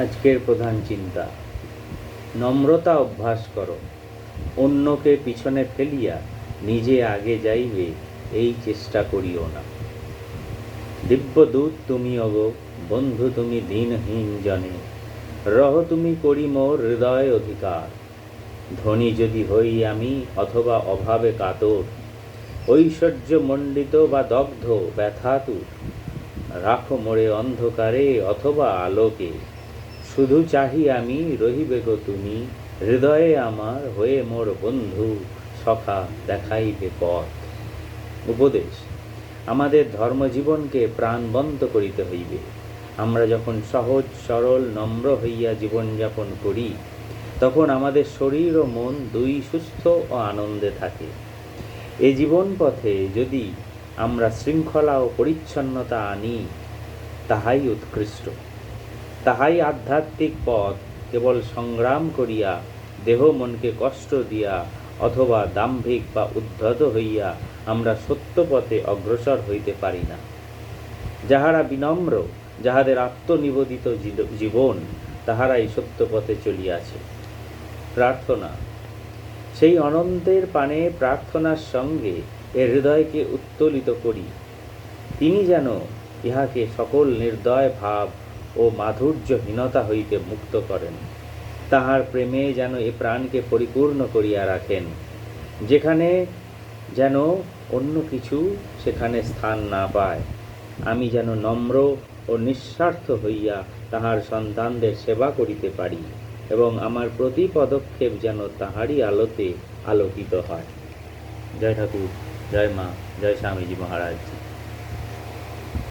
আজকের প্রধান চিন্তা, নম্রতা অভ্যাস করো, অন্যকে পিছনে ফেলিয়া নিজে আগে যাইবে এই চেষ্টা করিও না। দিব্যদূত তুমি অগো, বন্ধু তুমি দিনহীন জনে, রহ তুমি করি মোর হৃদয় অধিকার। ধনী যদি হই আমি অথবা অভাবে কাতর, ঐশ্বর্য মণ্ডিত বা দগ্ধ ব্যথাতুর, রাখো মোরে অন্ধকারে অথবা আলোকে, শুধু চাহি আমি রহিবে গো তুমি, হৃদয়ে আমার হয়ে মোর বন্ধু সখা দেখাইবে পথ। উপদেশ, আমাদের ধর্মজীবনকে প্রাণবন্ত করিতে হইবে। আমরা যখন সহজ সরল নম্র হইয়া জীবনযাপন করি, তখন আমাদের শরীর ও মন দুই সুস্থ ও আনন্দে থাকে। এই জীবন পথে যদি আমরা শৃঙ্খলা ও পরিচ্ছন্নতা আনি, তাহাই উৎকৃষ্ট, তাহাই আধ্যাত্মিক পথ। কেবল সংগ্রাম করিয়া দেহ মনকে কষ্ট দিয়া অথবা দাম্ভিক বা উদ্ধত হইয়া আমরা সত্য পথে অগ্রসর হইতে পারি না। যাহারা বিনম্র, যাহাদের আত্মনিবেদিত জীবন, তাহারাই সত্য পথে চলিয়াছে। প্রার্থনা, সেই অনন্তের পানে প্রার্থনার সঙ্গে এ হৃদয়কে উত্তোলিত করি। তিনি যেন ইহাকে সকল নির্দয় ভাব ও মাধুর্যহীনতা হইতে মুক্ত করেন। তাহার প্রেমে যেন এ প্রাণকে পরিপূর্ণ করিয়া রাখেন, যেখানে যেন অন্য কিছু সেখানে স্থান না পায়। আমি যেন নম্র ও নিঃস্বার্থ হইয়া তাহার সন্তানদের সেবা করিতে পারি এবং আমার প্রতি পদক্ষেপ যেন তাহারই আলোতে আলোকিত হয়। জয় ঠাকুর, জয় মা, জয় স্বামীজি মহারাজ।